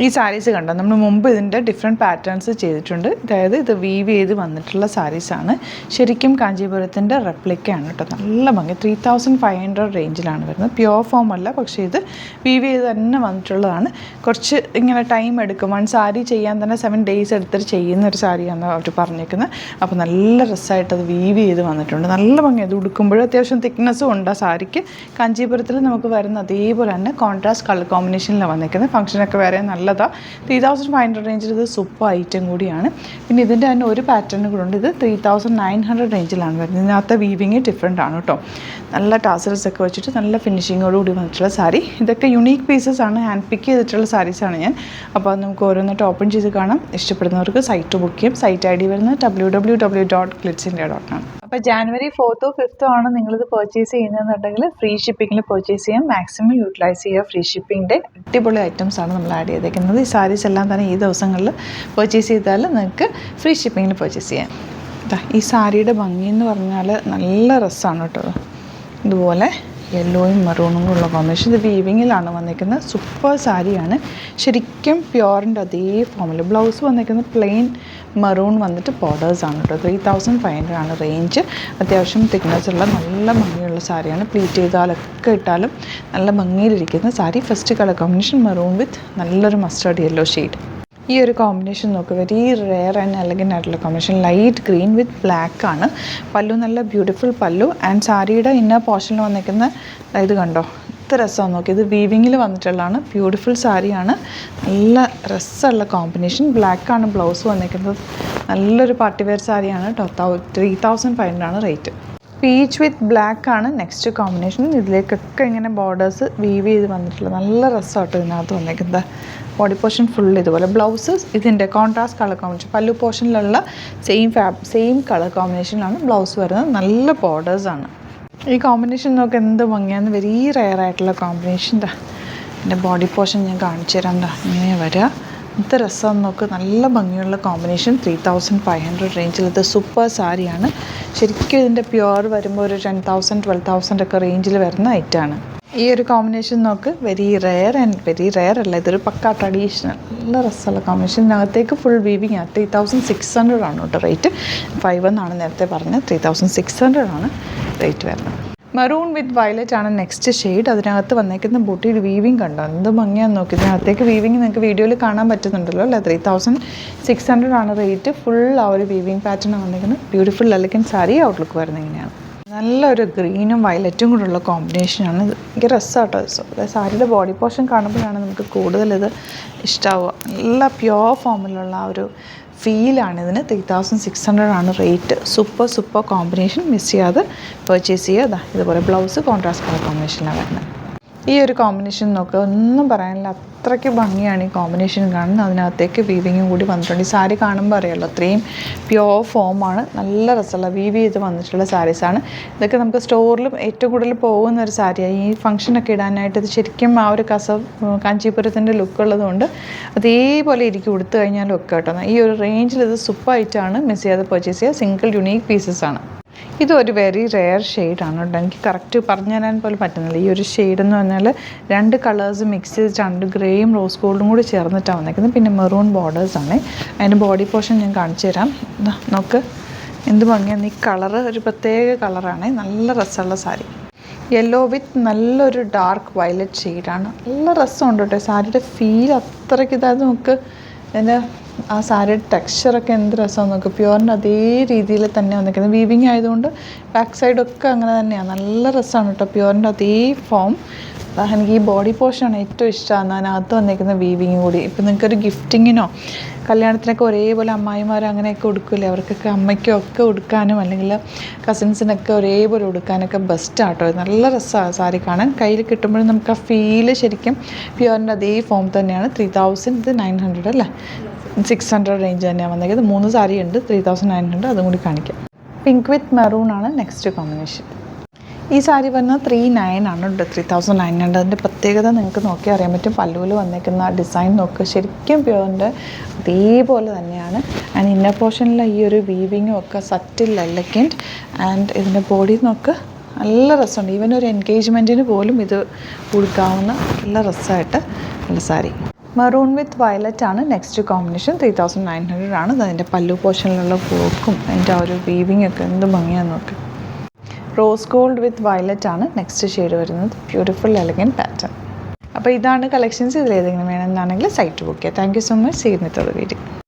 ഈ സാരീസ് കണ്ടോ, നമ്മൾ മുമ്പ് ഇതിൻ്റെ ഡിഫറെൻറ്റ് പാറ്റേൺസ് ചെയ്തിട്ടുണ്ട്. അതായത് ഇത് വീവ് ചെയ്ത് വന്നിട്ടുള്ള സാരീസാണ്. ശരിക്കും കാഞ്ചീപുരത്തിൻ്റെ റെപ്ലിക്കയാണ് കേട്ടോ. നല്ല ഭംഗി. 3500 റേഞ്ചിലാണ് വരുന്നത്. പ്യുവർ ഫോം അല്ല, പക്ഷേ ഇത് വീവ് ചെയ്ത് തന്നെ വന്നിട്ടുള്ളതാണ്. കുറച്ച് ഇങ്ങനെ ടൈം എടുക്കും. വൺ സാരി ചെയ്യാൻ തന്നെ 7 days എടുത്തിട്ട് ചെയ്യുന്ന ഒരു സാരിയാണ് അവർ പറഞ്ഞേക്കുന്നത്. അപ്പോൾ നല്ല രസമായിട്ട് അത് വീവ് ചെയ്ത് വന്നിട്ടുണ്ട്. നല്ല ഭംഗി. അത് ഉടുക്കുമ്പോഴും അത്യാവശ്യം തിക്നെസ്സും ഉണ്ട് ആ സാരിക്ക്. കാഞ്ചീപുരത്തിൽ നമുക്ക് വരുന്ന അതേപോലെ തന്നെ കോൺട്രാസ്റ്റ് കളർ കോമ്പിനേഷനിലാണ് വന്നിരിക്കുന്നത്. ഫംഗ്ഷനൊക്കെ വേറെ നല്ലതാണ്. 3500 റേഞ്ചിൽ ഇത് സൂപ്പർ ഐറ്റം കൂടിയാണ്. പിന്നെ ഇതിൻ്റെ തന്നെ ഒരു പാറ്റേൺ കൂടെ ഉണ്ട്. ഇത് 3900 റേഞ്ചിലാണ് വരുന്നത്. ഇതിനകത്ത് വീവിങ് ഡിഫറെൻ്റ് ആണ് കേട്ടോ. നല്ല ടാസൽസ് ഒക്കെ വെച്ചിട്ട് നല്ല ഫിനിഷിങ്ങോടുകൂടി വന്നിട്ടുള്ള സാരി. ഇതൊക്കെ യുണീക്ക് പീസസ് ആണ്. ഹാൻഡ് പിക്ക് ചെയ്തിട്ടുള്ള സാരീസാണ് ഞാൻ. അപ്പോൾ അത് നമുക്ക് ഓരോന്നിട്ട് ഓപ്പൺ ചെയ്ത് കാണാം. ഇഷ്ടപ്പെടുന്നവർക്ക് സൈറ്റ് ബുക്ക് ചെയ്യും. സൈറ്റ് ID വരുന്നത് www.glitzindia.com. അപ്പോൾ January 4th or 5th ആണ് നിങ്ങളിത് പർച്ചേസ് ചെയ്യുന്നതെന്നുണ്ടെങ്കിൽ ഫ്രീ ഷിപ്പിങ്ങിൽ പർച്ചേസ് ചെയ്യാം. മാക്സിമം യൂട്ടിലൈസ് ചെയ്യുക. ഫ്രീ ഷിപ്പിങ്ങിൻ്റെ അടിപൊളി ഐറ്റംസ് ആണ് നമ്മൾ ആഡ് ചെയ്തേക്കുന്നത്. ഈ സാരീസ് എല്ലാം തന്നെ ഈ ദിവസങ്ങളിൽ പർച്ചേസ് ചെയ്താൽ നിങ്ങൾക്ക് ഫ്രീ ഷിപ്പിങ്ങിൽ പർച്ചേസ് ചെയ്യാം. ഈ സാരിയുടെ ഭംഗി എന്ന് പറഞ്ഞാൽ നല്ല രസമാണ് കേട്ടോ. ഇതുപോലെ യെല്ലോയും മെറൂണും ഉള്ള കോമ്പിനേഷൻ. ഇത് വീവിങ്ങിലാണ് വന്നിരിക്കുന്നത്. സൂപ്പർ സാരിയാണ്. ശരിക്കും പ്യുവറിൻ്റെ അതേ ഫോമിൽ. ബ്ലൗസ് വന്നിരിക്കുന്നത് പ്ലെയിൻ മെറൂൺ വന്നിട്ട് ബോർഡേഴ്സാണ് കേട്ടോ. 3500 ആണ് റേഞ്ച്. അത്യാവശ്യം തിക്നെസ് ഉള്ള നല്ല ഭംഗിയുള്ള സാരിയാണ്. പ്ലീറ്റ് ചെയ്താലൊക്കെ ഇട്ടാലും നല്ല ഭംഗിയിലിരിക്കുന്ന sari. First colour combination maroon with നല്ലൊരു മസ്റ്റേർഡ് യെല്ലോ ഷെയ്ഡ്. ഈ ഒരു കോമ്പിനേഷൻ നോക്കുക. വെരി റെയർ ആൻഡ് എലഗൻ്റ് ആയിട്ടുള്ള combination. Light green with black ആണ്. പല്ലു നല്ല ബ്യൂട്ടിഫുൾ പല്ലു. ആൻഡ് സാരിയുടെ ഇന്നർ പോർഷനിൽ വന്നിരിക്കുന്ന ഇത് കണ്ടോ, എത്ര രസമാണ് നോക്കി. ഇത് വീവിങ്ങിൽ വന്നിട്ടുള്ളതാണ്. ബ്യൂട്ടിഫുൾ സാരിയാണ്. നല്ല രസമുള്ള കോമ്പിനേഷൻ. ബ്ലാക്കാണ് ബ്ലൗസ് വന്നിരിക്കുന്നത്. നല്ലൊരു പാർട്ടി വെയർ സാരിയാണ് കേട്ടോ. 3500 ആണ് റേറ്റ്. പീച്ച് വിത്ത് ബ്ലാക്ക് ആണ് നെക്സ്റ്റ് കോമ്പിനേഷൻ. ഇതിലേക്കൊക്കെ ഇങ്ങനെ ബോർഡേഴ്സ് വീവ് ചെയ്ത് വന്നിട്ടുള്ള നല്ല രസമായിട്ട് ഇതിനകത്ത് വന്നിരിക്കുന്നത്. ബോഡി പോർഷൻ ഫുൾ ഇതുപോലെ. ബ്ലൗസ് ഇതിൻ്റെ കോൺട്രാസ്റ്റ് കളർ കോമ്പിനേഷൻ. പല്ലു പോർഷനിലുള്ള സെയിം കളർ കോമ്പിനേഷനിലാണ് ബ്ലൗസ് വരുന്നത്. നല്ല ബോർഡേഴ്സാണ്. ഈ കോമ്പിനേഷൻ നോക്കി എന്ത് ഭംഗിയാണ്. വെരി റെയർ ആയിട്ടുള്ള കോമ്പിനേഷൻ. എൻ്റെ ബോഡി പോർഷൻ ഞാൻ കാണിച്ചു തരാം. ഇങ്ങനെ വരിക. എന്ത് രസം നോക്ക്. നല്ല ഭംഗിയുള്ള കോമ്പിനേഷൻ. 3500 റേഞ്ചിൽ ഇത് സൂപ്പർ സാരിയാണ്. ശരിക്കും ഇതിൻ്റെ പ്യുവർ വരുമ്പോൾ ഒരു 10,000 12,000 ഒക്കെ റേഞ്ചിൽ വരുന്ന ഐറ്റമാണ്. ഈ ഒരു കോമ്പിനേഷൻ നോക്ക്. വെരി റെയർ അല്ല, ഇതൊരു പക്ക ട്രഡീഷണൽ നല്ല രസമുള്ള കോമ്പിനേഷൻ. ഇതിനകത്തേക്ക് ഫുൾ വീവിങ് ആണ്. 3600 ആണ് കേട്ടോ റേറ്റ്. 5 എന്നാണ് നേരത്തെ പറഞ്ഞത്. 3600 ആണ് റേറ്റ് വരുന്നത്. മെറൂൺ വിത്ത് വയലറ്റ് ആണ് നെക്സ്റ്റ് ഷെയ്ഡ്. അതിനകത്ത് വന്നേക്കുന്ന ബൂട്ടിയുടെ വീവിങ് കണ്ടോ, എന്ത് ഭംഗിയാന്ന് നോക്കി. ഇതിനകത്തേക്ക് വീവിങ് നിങ്ങൾക്ക് വീഡിയോയിൽ കാണാൻ പറ്റുന്നുണ്ടല്ലോ അല്ലേ. 3600 ആണ് റേറ്റ്. ഫുൾ ആ ഒരു വീവിങ് പാറ്റേൺ വന്നിരിക്കുന്നത്. Beautiful elegant sari. ഔട്ട്ലുക്ക് വരുന്നത് ഇങ്ങനെയാണ്. നല്ലൊരു ഗ്രീനും വയലറ്റും കൂടെയുള്ള കോമ്പിനേഷനാണ്. ഇത് ഭയങ്കര രസമാട്ടോ. സാരിയുടെ ബോഡി പോർഷൻ കാണുമ്പോഴാണ് നമുക്ക് കൂടുതൽ ഇത് ഇഷ്ടമാവുക. നല്ല പ്യുവർ ഫോമിലുള്ള ആ ഒരു ഫീലാണ് ഇതിന്. 3600 ആണ് റേറ്റ്. Super combination. മിസ് ചെയ്യാതെ പർച്ചേസ് ചെയ്യുക. ഇതുപോലെ ബ്ലൗസ് കോൺട്രാസ്റ്റ് കളർ കോമ്പിനേഷനിലാണ് വരുന്നത്. ഈ ഒരു കോമ്പിനേഷൻ നോക്കുക. ഒന്നും പറയാനില്ല. അത്രയ്ക്ക് ഭംഗിയാണ് ഈ കോമ്പിനേഷൻ കാണുന്നത്. അതിനകത്തേക്ക് വീവിങ്ങും കൂടി വന്നിട്ടുണ്ട്. ഈ സാരി കാണുമ്പോൾ അറിയാമല്ലോ, അത്രയും പ്യുവർ ഫോമാണ്. നല്ല രസമുള്ള വീവ് ചെയ്ത് വന്നിട്ടുള്ള സാരീസാണ്. ഇതൊക്കെ നമുക്ക് സ്റ്റോറിലും ഏറ്റവും കൂടുതൽ പോകുന്ന ഒരു സാരിയാണ്. ഈ ഫംഗ്ഷനൊക്കെ ഇടാനായിട്ട് ഇത് ശരിക്കും ആ ഒരു കാഞ്ചീപുരത്തിൻ്റെ ലുക്ക് ഉള്ളതുകൊണ്ട് അതേപോലെ ഇരിക്കും ഉടുത്തു കഴിഞ്ഞാലും ഒക്കെ കേട്ടോ. ഈ ഒരു റേഞ്ചിൽ ഇത് സൂപ്പർ ആയിട്ടാണ്. മിസ് ചെയ്യാതെ പർച്ചേസ് ചെയ്യുക. സിംഗിൾ യുണീക്ക് പീസസ് ആണ്. ഇതൊരു വെരി റെയർ ഷെയ്ഡാണ് കേട്ടോ. എനിക്ക് കറക്റ്റ് പറഞ്ഞു തരാൻ പോലും പറ്റുന്നില്ല. ഈ ഒരു ഷെയ്ഡ് എന്ന് പറഞ്ഞാൽ 2 കളേഴ്സ് മിക്സ് ചെയ്തിട്ടുണ്ട്. ഗ്രേയും റോസ് ഗോൾഡും കൂടി ചേർന്നിട്ടാണ് വന്നേക്കുന്നത്. പിന്നെ മെറൂൺ ബോർഡേഴ്സാണ്. അതിൻ്റെ ബോഡി പോർഷൻ ഞാൻ കാണിച്ചു തരാം. നോക്ക് എന്ത് ഭംഗിയാണ്. ഈ കളറ് ഒരു പ്രത്യേക കളറാണ്. നല്ല രസമുള്ള സാരി. യെല്ലോ വിത്ത് നല്ലൊരു ഡാർക്ക് വയലറ്റ് ഷെയ്ഡാണ്. നല്ല രസമുണ്ട് കേട്ടോ. സാരിയുടെ ഫീൽ അത്രയ്ക്ക് ഇതായത് നമുക്ക് എൻ്റെ ആ സാരിയുടെ ടെക്സ്ചറൊക്കെ എന്ത് രസമാണ് നോക്കുക. പ്യുവറിൻ്റെ അതേ രീതിയിൽ തന്നെ വന്നിരിക്കുന്നത്. വീവിങ് ആയതുകൊണ്ട് ബാക്ക് സൈഡൊക്കെ അങ്ങനെ തന്നെയാണ്. നല്ല രസമാണ് കേട്ടോ. പ്യുവറിൻ്റെ അതേ ഫോം. എനിക്ക് ഈ ബോഡി പോർഷനാണ് ഏറ്റവും ഇഷ്ടമാണ്. അതിനകത്ത് വന്നിരിക്കുന്ന വീവിങ് കൂടി. ഇപ്പം നിങ്ങൾക്കൊരു ഗിഫ്റ്റിങ്ങിനോ കല്യാണത്തിനൊക്കെ ഒരേപോലെ അമ്മായിമാർ അങ്ങനെയൊക്കെ ഉടുക്കില്ലേ, അവർക്കൊക്കെ അമ്മയ്ക്കും ഒക്കെ ഉടുക്കാനും അല്ലെങ്കിൽ കസിൻസിനൊക്കെ ഒരേപോലെ ഉടുക്കാനൊക്കെ ബെസ്റ്റാട്ടോ. നല്ല രസമാണ് സാരി കാണാൻ. കയ്യിൽ കിട്ടുമ്പോഴും നമുക്ക് ആ ഫീല് ശരിക്കും പ്യുവറിൻ്റെ അതേ ഫോം തന്നെയാണ്. 3900 അല്ലേ, 600 റേഞ്ച് തന്നെയാണ് വന്നിരിക്കുന്നത്. 3 സാരി ഉണ്ട്. 3900 അതും കൂടി കാണിക്കാം. പിങ്ക് വിത്ത് മെറൂൺ ആണ് നെക്സ്റ്റ് കോമ്പിനേഷൻ. ഈ സാരി വരുന്നത് 3900 ആണ്. 3900. അതിൻ്റെ പ്രത്യേകത നിങ്ങൾക്ക് നോക്കി അറിയാൻ പറ്റും. പല്ലുവിൽ വന്നേക്കുന്ന ഡിസൈൻ നോക്കുക. ശരിക്കും പ്യുവറിൻ്റെ അതേപോലെ തന്നെയാണ്. ആൻഡ് ഇന്നർ പോർഷനിലെ ഈ ഒരു വീവിങ്ങും ഒക്കെ സറ്റിൽ എലഗൻറ്റ്. ആൻഡ് ഇതിൻ്റെ ബോഡി നോക്കുക. നല്ല രസമുണ്ട്. ഈവൻ ഒരു എൻഗേജ്മെൻറ്റിന് പോലും ഇത് കൊടുക്കാവുന്ന നല്ല രസമായിട്ട് ഉള്ള സാരി. മെറൂൺ വിത്ത് വയലറ്റ് ആണ് നെക്സ്റ്റ് കോമ്പിനേഷൻ. 3900 ആണ്. അതിൻ്റെ പല്ലു പോർഷനിലുള്ള വർക്കും അതിൻ്റെ ആ ഒരു വീവിങ് ഒക്കെ എന്ത് ഭംഗിയാന്ന് നോക്ക്. റോസ് ഗോൾഡ് വിത്ത് വയലറ്റ് ആണ് നെക്സ്റ്റ് ഷെയ്ഡ് വരുന്നത്. Beautiful elegant pattern. അപ്പോൾ ഇതാണ് കളക്ഷൻസ്. ഇതിലേതെങ്കിലും വേണമെന്നാണെങ്കിൽ സൈറ്റ് ബുക്ക് ചെയ്യുക. Thank you so much. See you with the video.